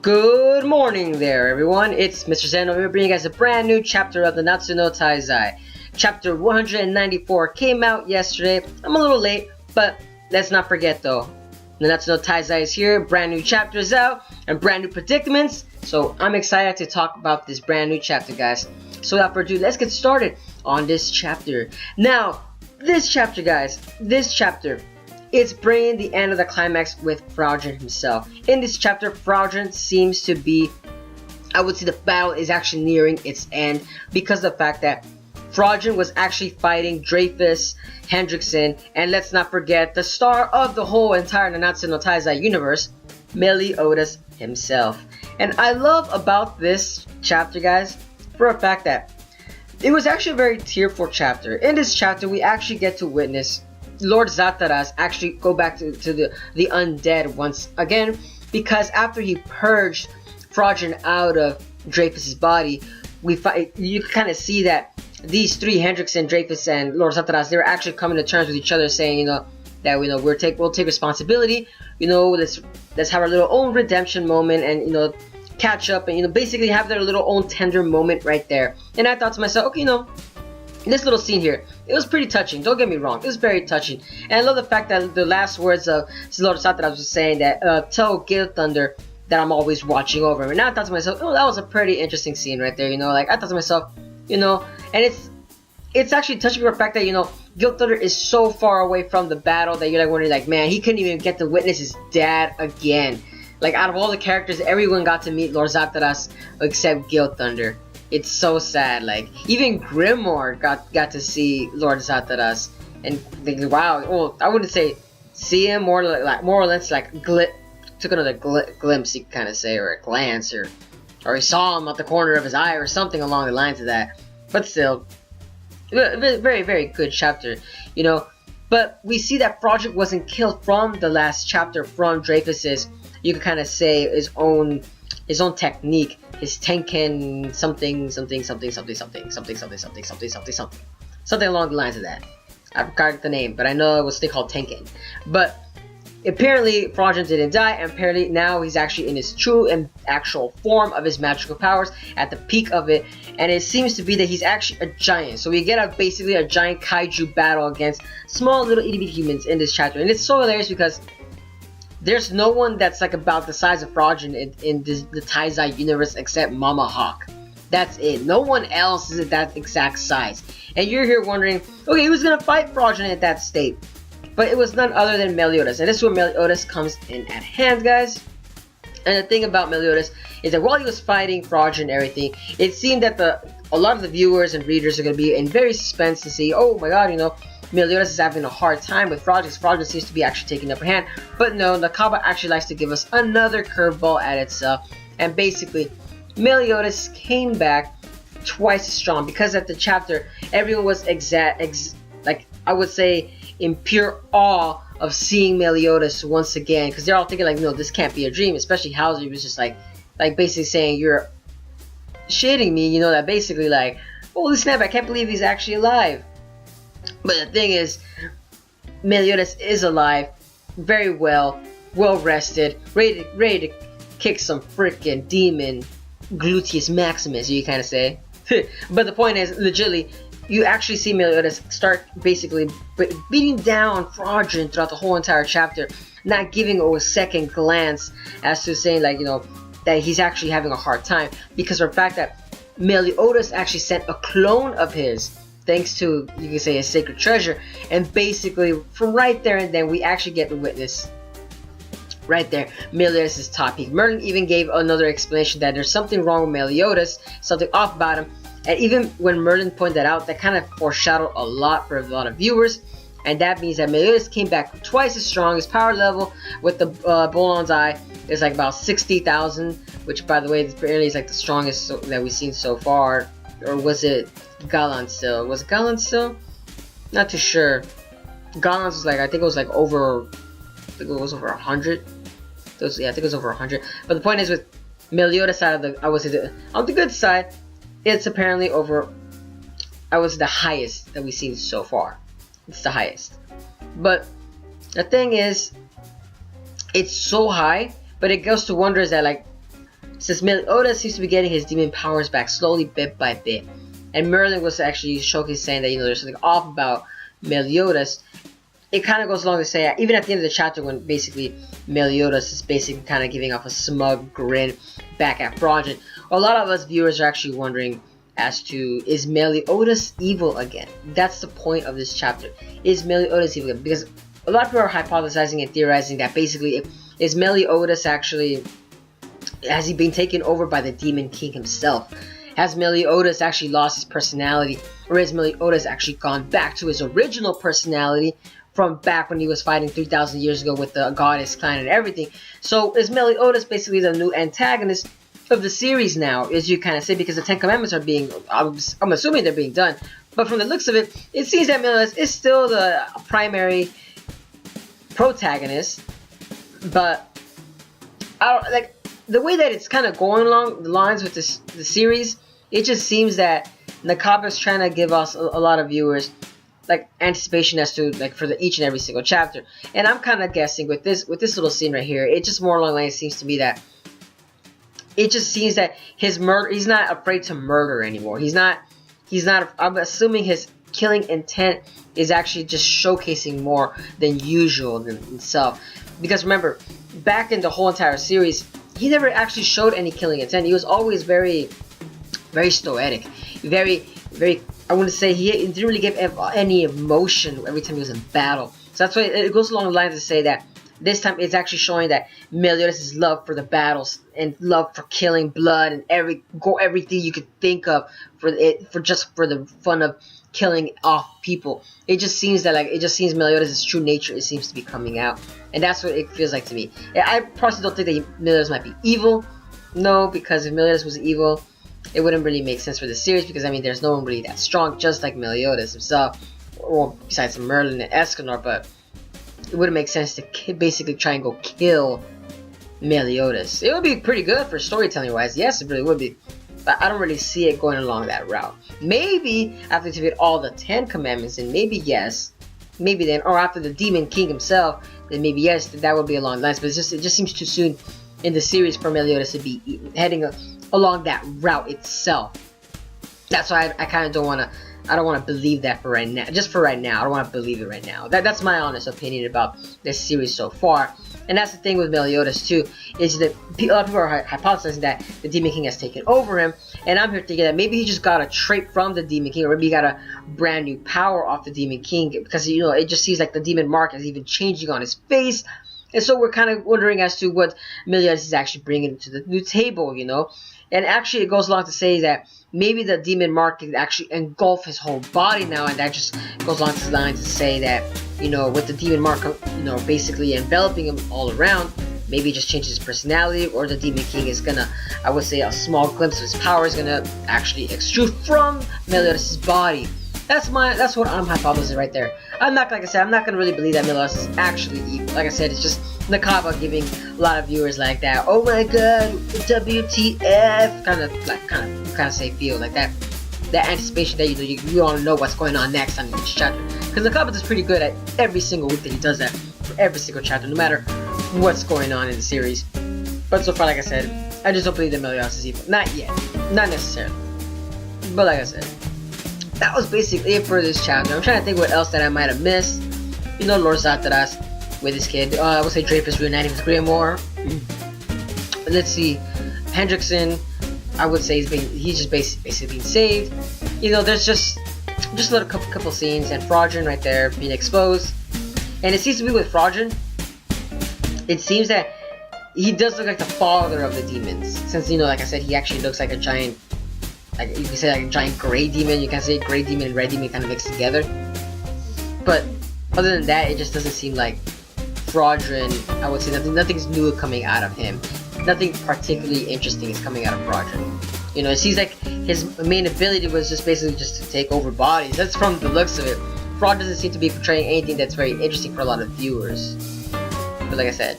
Good morning there, everyone. It's Mr. Zeno. We're bringing you guys a brand new chapter of the Nanatsu no Taizai. Chapter 194 came out yesterday. I'm a little late, but let's not forget though. The Nanatsu no Taizai is here, brand new chapters out, and brand new predicaments. So I'm excited to talk about this brand new chapter, guys. So without further ado, let's get started on this chapter. Now, this chapter, guys, it's bringing the end of the climax with Fraudulent himself. In this chapter, Fraudulent seems to be, I would say the battle is actually nearing its end because of the fact that Fraudulent was actually fighting Dreyfus, Hendrickson, and let's not forget the star of the whole entire Nanatsu no Taizai universe, Meliodas himself. And I love about this chapter, guys, for a fact that it was actually a very tearful chapter. In this chapter, we actually get to witness Lord Zataras actually go back to the undead once again, because after he purged Fraudulent out of Dreyfus's body, you kind of see that these three, Hendrickson, Dreyfus, and Lord Zataras, they were actually coming to terms with each other, saying, that we'll take responsibility. Let's have our little own redemption moment, and catch up, and basically have their little own tender moment right there. And I thought to myself, okay, this little scene here, it was pretty touching. Don't get me wrong, it was very touching. And I love the fact that the last words of Lord Zataras was saying that tell Gale Thunder that I'm always watching over him. And I thought to myself, oh, that was a pretty interesting scene right there. I thought to myself, and it's actually touching the fact that Gale Thunder is so far away from the battle that you're wondering, man, he couldn't even get to witness his dad again. Out of all the characters, everyone got to meet Lord Zataras except Gale Thunder. It's so sad. Even Grimoire got to see Lord Zataras and thinking, wow. Well, I wouldn't say see him, more or less took another glimpse, you could kind of say, or a glance, or he saw him at the corner of his eye, or something along the lines of that. But still, very, very good chapter, But we see that Fraudulent wasn't killed from the last chapter from Dreyfus's, you could kind of say, his own technique, his Tenken something along the lines of that. I forgot the name, but I know it was still called Tenken. But apparently Fraudulent didn't die, and apparently now he's actually in his true and actual form of his magical powers at the peak of it, and it seems to be that he's actually a giant. So we get basically a giant kaiju battle against small little itty bitty humans in this chapter, and it's so hilarious because there's no one that's about the size of Fraudulent in the Taizai universe except Mama Hawk. That's it. No one else is at that exact size. And you're here wondering, okay, who's gonna fight Fraudulent at that state? But it was none other than Meliodas. And this is where Meliodas comes in at hand, guys. And the thing about Meliodas is that while he was fighting Fraudulent and everything, it seemed that a lot of the viewers and readers are gonna be in very suspense to see, oh my god, Meliodas is having a hard time with Fraudulent. Fraudulent seems to be actually taking the upper hand. But no, Nakaba actually likes to give us another curveball at itself. And basically, Meliodas came back twice as strong, because at the chapter, everyone was I would say, in pure awe of seeing Meliodas once again. Because they're all thinking no, this can't be a dream. Especially Hauser was just basically saying, you're shitting me, that basically holy snap, I can't believe he's actually alive. But the thing is, Meliodas is alive, very well rested, ready to kick some freaking demon gluteus maximus, you kind of say. But the point is, legitimately, you actually see Meliodas start basically beating down Fraudulent throughout the whole entire chapter, not giving a second glance as to saying that he's actually having a hard time, because of the fact that Meliodas actually sent a clone of his, thanks to, you can say, a sacred treasure. And basically, from right there and then, we actually get to witness, right there, Meliodas' top peak. Merlin even gave another explanation that there's something wrong with Meliodas, something off about him. And even when Merlin pointed that out, that kind of foreshadowed a lot for a lot of viewers. And that means that Meliodas came back twice as strong. His power level with the Bolon's Eye is about 60,000, which, by the way, apparently is the strongest that we've seen so far. Or was it Galan still? Was it Galan still? Not too sure. Galan's was I think it was over, I think it was over 100. Yeah, I think it was over 100. But the point is, with Meliodas side of on the good side, it's apparently over, I was the highest that we've seen so far. It's the highest. But the thing is, it's so high, but it goes to wonder is that Since Meliodas seems to be getting his demon powers back slowly, bit by bit. And Merlin was actually showcasing saying that, you know, there's something off about Meliodas. It kind of goes along to say, even at the end of the chapter, when basically Meliodas is basically kind of giving off a smug grin back at Frodgen, a lot of us viewers are actually wondering as to, is Meliodas evil again? That's the point of this chapter. Is Meliodas evil again? Because a lot of people are hypothesizing and theorizing that basically, is Meliodas actually, has he been taken over by the Demon King himself? Has Meliodas actually lost his personality? Or has Meliodas actually gone back to his original personality from back when he was fighting 3,000 years ago with the Goddess clan and everything? So is Meliodas basically the new antagonist of the series now, as you kind of say, because the 10 Commandments are being, I'm assuming they're being done. But from the looks of it, it seems that Meliodas is still the primary protagonist. But I don't like the way that it's kind of going along the lines with the series. It just seems that Nakaba is trying to give us a lot of viewers like anticipation as to like for each and every single chapter. And I'm kind of guessing with this little scene right here, it just more along the lines seems to me that it just seems that his murder, he's not afraid to murder anymore. He's not. I'm assuming his killing intent is actually just showcasing more than usual than himself. Because remember, back in the whole entire series, he never actually showed any killing intent. He was always very, very stoic, very, I wouldn't say he didn't really give any emotion every time he was in battle. So that's why it goes along the lines to say that this time it's actually showing that Meliodas' love for the battles and love for killing blood and everything you could think of for the fun of killing off people. It just seems that Meliodas' true nature, it seems to be coming out, and that's what it feels like to me. I personally don't think that Meliodas might be evil. No, because if Meliodas was evil, it wouldn't really make sense for the series, because I mean there's no one really that strong just like Meliodas himself, or besides Merlin and Escanor, but it wouldn't make sense to basically try and go kill Meliodas. It would be pretty good for storytelling wise, yes it really would be, but I don't really see it going along that route. Maybe after to get all the 10 Commandments, and maybe yes, maybe then, or after the Demon King himself, then maybe yes, that would be along the lines, but it just seems too soon in the series for Meliodas to be heading along that route itself. That's why I kind of don't want to, I don't want to believe that for right now. Just for right now, I don't want to believe it right now. That's my honest opinion about this series so far. And that's the thing with Meliodas too, is that a lot of people are hypothesizing that the Demon King has taken over him, and I'm here thinking that maybe he just got a trait from the Demon King, or maybe he got a brand new power off the Demon King, because you know it just seems like the demon mark is even changing on his face, and so we're kind of wondering as to what Meliodas is actually bringing to the new table, you know. And actually, it goes along to say that maybe the demon mark can actually engulf his whole body now, and that just goes along the line to say that, you know, with the demon mark, you know, basically enveloping him all around, maybe he just changes his personality, or the Demon King is gonna, I would say, a small glimpse of his power is gonna actually extrude from Meliodas' body. That's what I'm hypothesizing right there. I'm not, like I said, I'm not gonna really believe that Meliodas is actually evil. Like I said, it's just Nakaba giving a lot of viewers like that, oh my god, WTF, kind of say feel like that anticipation that you want to know what's going on next on each chapter. Because Nakaba is pretty good at every single week that he does that for every single chapter, no matter what's going on in the series. But so far, like I said, I just don't believe that Meliodas is evil. Not yet, not necessarily. But like I said, that was basically it for this chapter. I'm trying to think what else that I might have missed. You know, Lord Zataras with his kid. I would say Dreyfus reuniting with Grimoire. Let's see, Hendrickson, I would say he's just basically being saved. You know, there's just a little couple scenes, and Frodgen right there being exposed. And it seems to be with Frodgen, it seems that he does look like the father of the demons. Since, you know, like I said, he actually looks like a giant, like you can say like a giant gray demon. You can say gray demon and red demon kind of mixed together. But other than that, it just doesn't seem like Frodgen, I would say nothing's new coming out of him. Nothing particularly interesting is coming out of Frodgen. You know, it seems like his main ability was just basically just to take over bodies. That's from the looks of it. Frodgen doesn't seem to be portraying anything that's very interesting for a lot of viewers. But like I said,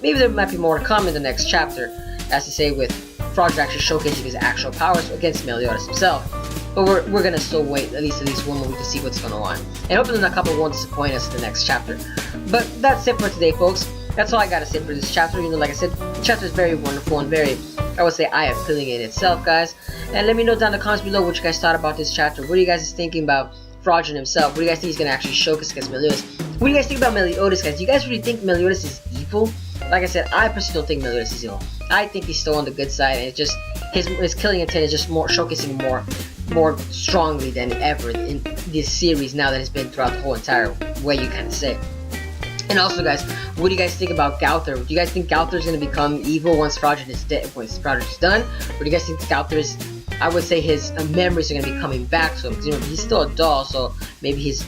maybe there might be more to come in the next chapter, as to say with Frodgen actually showcasing his actual powers against Meliodas himself. But we're gonna still wait at least one more week to see what's going on. And hopefully Nakaba won't disappoint us in the next chapter. But that's it for today, folks. That's all I gotta say for this chapter. You know, like I said, the chapter is very wonderful and very I would say eye-appealing in itself, guys. And let me know down in the comments below what you guys thought about this chapter. What are you guys thinking about Fraudulent himself? What do you guys think he's gonna actually showcase against Meliodas? What do you guys think about Meliodas, guys? Do you guys really think Meliodas is evil? Like I said, I personally don't think Meliodas is evil. I think he's still on the good side, and it's just his killing intent is just more showcasing more strongly than ever in this series now that it's been throughout the whole entire way, you kind of say. And also, guys, what do you guys think about Gauther? Do you guys think Gauther is going to become evil once Fraudulent is dead, once Fraudulent is done? Or do you guys think Gauther's, I would say his memories are going to be coming back to him? Because, you know, he's still a doll, so maybe his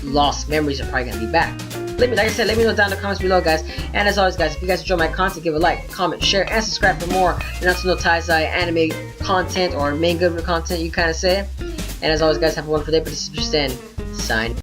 lost memories are probably going to be back. Like I said, let me know down in the comments below, guys. And as always, guys, if you guys enjoy my content, give a like, comment, share, and subscribe for more Nanatsu no Taizai anime content or manga content, you kind of say. And as always, guys, have a wonderful day. But this is Tristan, sign.